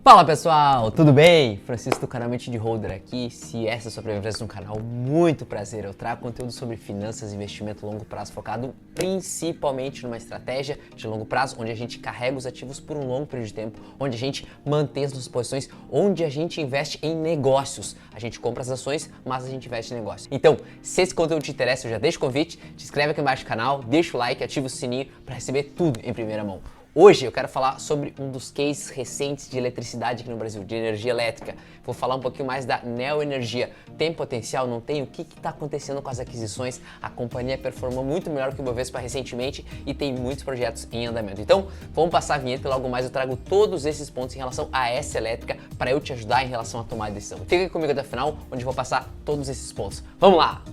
Fala pessoal, tudo bem? Francisco do canal Mente de Holder aqui. Se essa é a sua primeira vez no canal, muito prazer. Eu trago conteúdo sobre finanças e investimento a longo prazo focado principalmente numa estratégia de longo prazo, onde a gente carrega os ativos por um longo período de tempo, onde a gente mantém as nossas posições, onde a gente investe em negócios. A gente compra as ações, mas a gente investe em negócios. Então, se esse conteúdo te interessa, eu já deixo o convite, te inscreve aqui embaixo no canal, deixa o like, ativa o sininho para receber tudo em primeira mão. Hoje eu quero falar sobre um dos cases recentes de eletricidade aqui no Brasil, de energia elétrica. Vou falar um pouquinho mais da Neoenergia. Tem potencial? Não tem? O que está acontecendo com as aquisições? A companhia performou muito melhor que o Bovespa recentemente e tem muitos projetos em andamento. Então, vamos passar a vinheta e logo mais eu trago todos esses pontos em relação a essa elétrica para eu te ajudar em relação a tomar a decisão. Fica aqui comigo até o final, onde eu vou passar todos esses pontos. Vamos lá!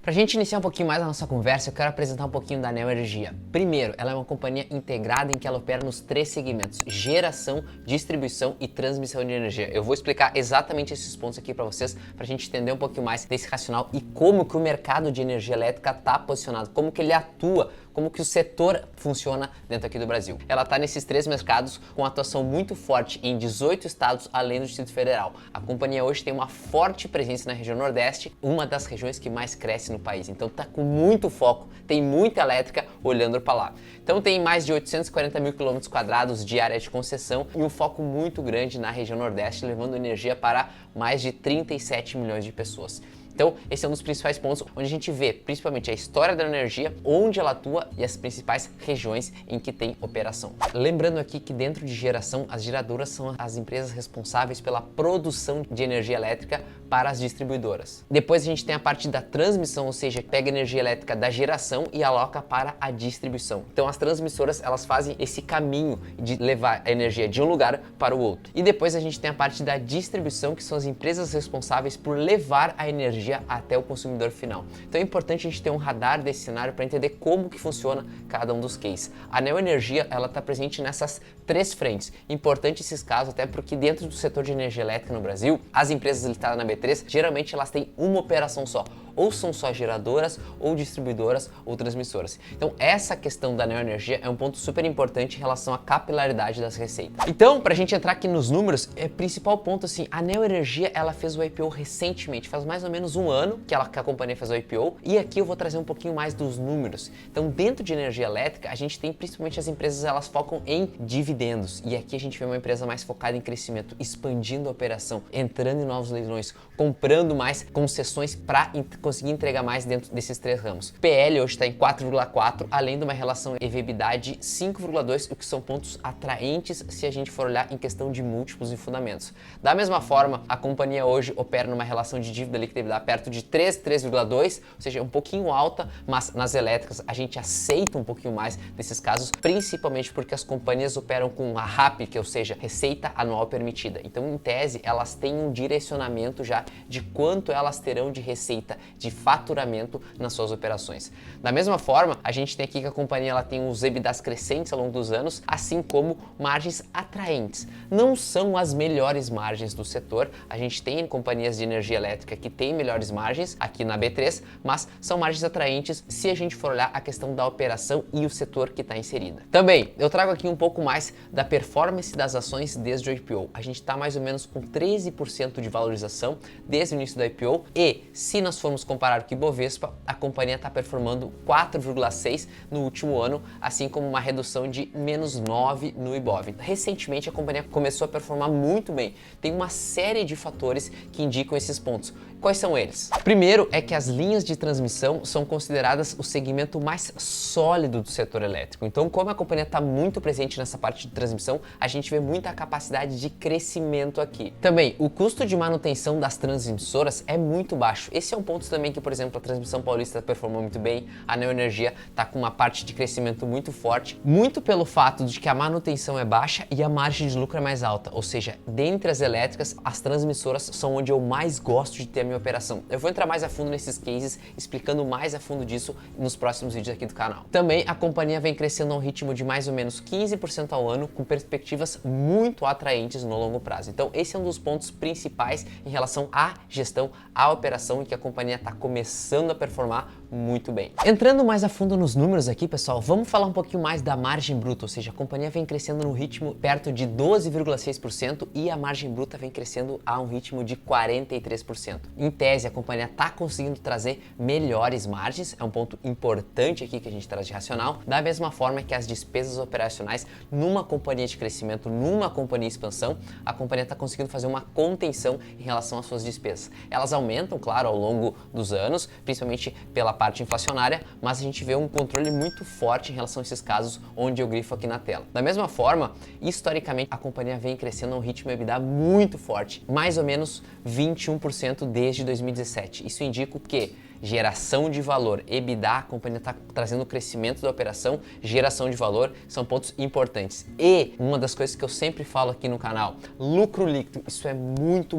Para a gente iniciar um pouquinho mais a nossa conversa, eu quero apresentar um pouquinho da Neoenergia. Primeiro, ela é uma companhia integrada em que ela opera nos três segmentos: geração, distribuição e transmissão de energia. Eu vou explicar exatamente esses pontos aqui para vocês, para a gente entender um pouquinho mais desse racional e como que o mercado de energia elétrica está posicionado, como que ele atua, como que o setor funciona dentro aqui do Brasil. Ela está nesses três mercados com atuação muito forte em 18 estados além do Distrito Federal. A companhia hoje tem uma forte presença na região Nordeste, uma das regiões que mais cresce no país. Então está com muito foco, tem muita elétrica olhando para lá. Então tem mais de 840 mil quilômetros quadrados de área de concessão e um foco muito grande na região Nordeste, levando energia para mais de 37 milhões de pessoas. Então, esse é um dos principais pontos onde a gente vê principalmente a história da energia, onde ela atua e as principais regiões em que tem operação. Lembrando aqui que dentro de geração, as geradoras são as empresas responsáveis pela produção de energia elétrica para as distribuidoras. Depois a gente tem a parte da transmissão, ou seja, pega energia elétrica da geração e aloca para a distribuição. Então, as transmissoras, elas fazem esse caminho de levar a energia de um lugar para o outro. E depois a gente tem a parte da distribuição, que são as empresas responsáveis por levar a energia até o consumidor final. Então é importante a gente ter um radar desse cenário para entender como que funciona cada um dos cases. A Neoenergia, ela está presente nessas três frentes. Importante esses casos, até porque dentro do setor de energia elétrica no Brasil, as empresas listadas na B3, geralmente elas têm uma operação só. Ou são só geradoras, ou distribuidoras, ou transmissoras. Então essa questão da Neoenergia é um ponto super importante em relação à capilaridade das receitas. Então, para a gente entrar aqui nos números, principal ponto assim, a Neoenergia, ela fez o IPO recentemente, faz mais ou menos um ano que a companhia fez o IPO, e aqui eu vou trazer um pouquinho mais dos números. Então, dentro de energia elétrica, a gente tem principalmente as empresas, elas focam em dividendos, e aqui a gente vê uma empresa mais focada em crescimento, expandindo a operação, entrando em novos leilões, comprando mais concessões para conseguir entregar mais dentro desses três ramos. PL hoje está em 4,4, além de uma relação EV/EBITDA de 5,2, o que são pontos atraentes se a gente for olhar em questão de múltiplos e fundamentos. Da mesma forma, a companhia hoje opera numa relação de dívida líquida EBITDA perto de 3, 3,2, ou seja, um pouquinho alta, mas nas elétricas a gente aceita um pouquinho mais desses casos, principalmente porque as companhias operam com a RAP, que ou seja, receita anual permitida. Então, em tese, elas têm um direcionamento já de quanto elas terão de receita, de faturamento nas suas operações. Da mesma forma, a gente tem aqui que a companhia ela tem os EBITDAs crescentes ao longo dos anos, assim como margens atraentes. Não são as melhores margens do setor, a gente tem companhias de energia elétrica que têm melhores margens aqui na B3, mas são margens atraentes se a gente for olhar a questão da operação e o setor que está inserida. Também, eu trago aqui um pouco mais da performance das ações desde o IPO. A gente está mais ou menos com 13% de valorização desde o início do IPO e, se nós formos comparar com o Bovespa, a companhia está performando 4,6 no último ano, assim como uma redução de menos 9 no Ibov. Recentemente a companhia começou a performar muito bem. Tem uma série de fatores que indicam esses pontos. Quais são eles? Primeiro é que as linhas de transmissão são consideradas o segmento mais sólido do setor elétrico. Então, como a companhia está muito presente nessa parte de transmissão, a gente vê muita capacidade de crescimento aqui. Também, o custo de manutenção das transmissoras é muito baixo. Esse é um ponto também que, por exemplo, a Transmissão Paulista performou muito bem, a Neoenergia está com uma parte de crescimento muito forte, muito pelo fato de que a manutenção é baixa e a margem de lucro é mais alta. Ou seja, dentre as elétricas, as transmissoras são onde eu mais gosto de ter minha operação. Eu vou entrar mais a fundo nesses cases, explicando mais a fundo disso nos próximos vídeos aqui do canal. Também a companhia vem crescendo a um ritmo de mais ou menos 15% ao ano, com perspectivas muito atraentes no longo prazo. Então esse é um dos pontos principais em relação à gestão, à operação, e que a companhia está começando a performar muito bem. Entrando mais a fundo nos números aqui, pessoal, vamos falar um pouquinho mais da margem bruta, ou seja, a companhia vem crescendo no ritmo perto de 12,6% e a margem bruta vem crescendo a um ritmo de 43%. Em tese, a companhia está conseguindo trazer melhores margens, é um ponto importante aqui que a gente traz de racional, da mesma forma que as despesas operacionais numa companhia de crescimento, numa companhia de expansão, a companhia está conseguindo fazer uma contenção em relação às suas despesas. Elas aumentam, claro, ao longo dos anos, principalmente pela parte inflacionária, mas a gente vê um controle muito forte em relação a esses casos onde eu grifo aqui na tela. Da mesma forma, historicamente, a companhia vem crescendo a um ritmo EBITDA muito forte, mais ou menos 21% desde 2017. Isso indica o quê? Geração de valor, EBITDA, a companhia está trazendo o crescimento da operação, geração de valor, são pontos importantes. E uma das coisas que eu sempre falo aqui no canal, lucro líquido, isso é muito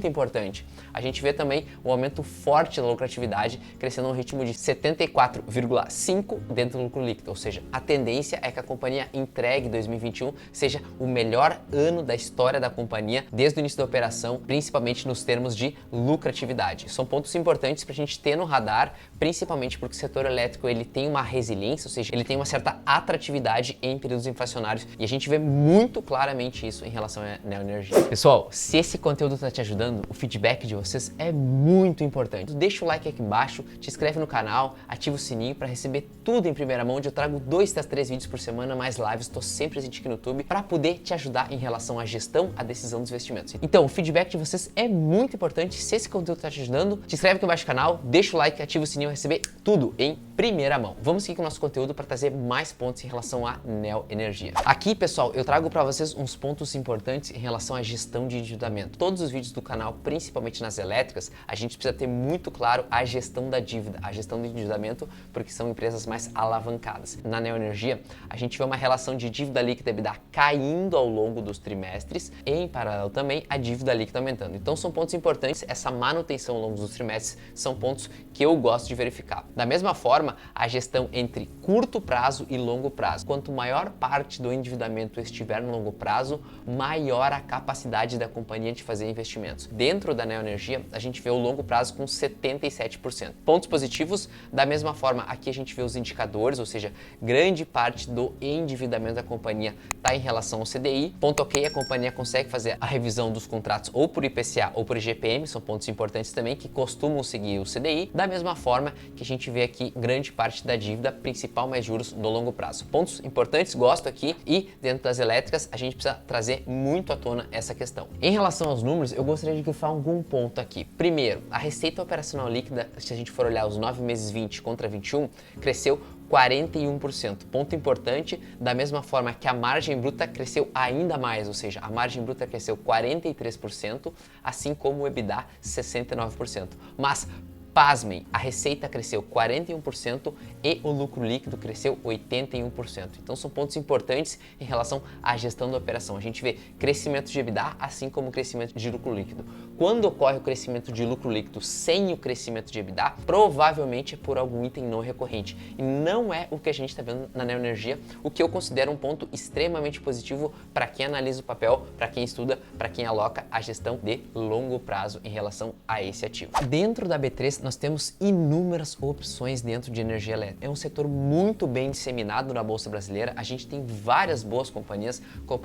importante. A gente vê também o aumento forte da lucratividade, crescendo a um ritmo de 74,5% dentro do lucro líquido, ou seja, a tendência é que a companhia entregue 2021 seja o melhor ano da história da companhia desde o início da operação, principalmente nos termos de lucratividade. São pontos importantes para a gente ter no radar, principalmente porque o setor elétrico ele tem uma resiliência, ou seja, ele tem uma certa atratividade em períodos inflacionários, e a gente vê muito claramente isso em relação à neoenergia. Pessoal, se esse conteúdo está te ajudando, o feedback de vocês é muito importante. Deixa o like aqui embaixo, te inscreve no canal, ativa o sininho para receber tudo em primeira mão, onde eu trago 2 a 3 vídeos por semana, mais lives, estou sempre presente aqui no YouTube para poder te ajudar em relação à gestão, à decisão dos investimentos. Então, o feedback de vocês é muito importante. Se esse conteúdo está te ajudando, te inscreve aqui embaixo no canal, deixa o like, ativa o sininho para receber tudo em primeira mão. Vamos seguir com o nosso conteúdo para trazer mais pontos em relação à neoenergia. Aqui, pessoal, eu trago para vocês uns pontos importantes em relação à gestão de endividamento. Todos os vídeos do canal, principalmente nas elétricas, a gente precisa ter muito claro a gestão da dívida, a gestão do endividamento, porque são empresas mais alavancadas. Na neoenergia, a gente vê uma relação de dívida líquida EBITDA caindo ao longo dos trimestres e, em paralelo também, a dívida líquida aumentando. Então, são pontos importantes, essa manutenção ao longo dos trimestres são pontos que eu gosto de verificar. Da mesma forma, a gestão entre curto prazo e longo prazo. Quanto maior parte do endividamento estiver no longo prazo, maior a capacidade da companhia de fazer investimentos. Dentro da neoenergia, a gente vê o longo prazo com 77%. Pontos positivos, da mesma forma, aqui a gente vê os indicadores, ou seja, grande parte do endividamento da companhia está em relação ao CDI. Ponto ok, a companhia consegue fazer a revisão dos contratos ou por IPCA ou por IGPM, são pontos importantes também que costumam seguir o CDI. Da mesma forma que a gente vê aqui grande parte da dívida principal mais juros no longo prazo. Pontos importantes, gosto aqui, e dentro das elétricas a gente precisa trazer muito à tona essa questão. Em relação aos números, eu gostaria de grifar algum ponto aqui. Primeiro, a receita operacional líquida, se a gente for olhar os 9 meses 20 contra 21, cresceu 41%. Ponto importante, da mesma forma que a margem bruta cresceu ainda mais, ou seja, a margem bruta cresceu 43%, assim como o EBITDA 69%. Mas pasmem, a receita cresceu 41% e o lucro líquido cresceu 81%. Então são pontos importantes em relação à gestão da operação. A gente vê crescimento de EBITDA, assim como crescimento de lucro líquido. Quando ocorre o crescimento de lucro líquido sem o crescimento de EBITDA, provavelmente é por algum item não recorrente. E não é o que a gente está vendo na neoenergia, o que eu considero um ponto extremamente positivo para quem analisa o papel, para quem estuda, para quem aloca a gestão de longo prazo em relação a esse ativo. Dentro da B3, nós temos inúmeras opções dentro de energia elétrica. É um setor muito bem disseminado na Bolsa Brasileira. A gente tem várias boas companhias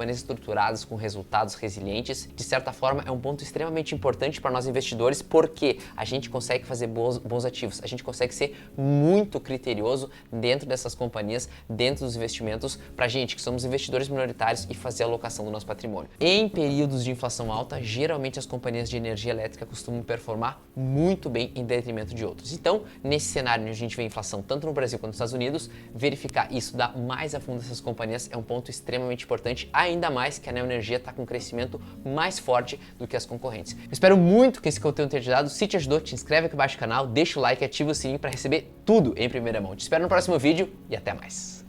estruturadas com resultados resilientes. De certa forma, é um ponto extremamente importante para nós investidores, porque a gente consegue fazer bons ativos. A gente consegue ser muito criterioso dentro dessas companhias, dentro dos investimentos, para a gente que somos investidores minoritários e fazer a alocação do nosso patrimônio. Em períodos de inflação alta, geralmente as companhias de energia elétrica costumam performar muito bem em detrimento de outros. Então, nesse cenário onde a gente vê inflação tanto no Brasil quanto nos Estados Unidos, verificar isso, dar mais a fundo essas companhias é um ponto extremamente importante, ainda mais que a neoenergia está com um crescimento mais forte do que as concorrentes. Eu espero muito que esse conteúdo tenha te ajudado. Se te ajudou, te inscreve aqui embaixo no canal, deixa o like e ativa o sininho para receber tudo em primeira mão. Te espero no próximo vídeo e até mais.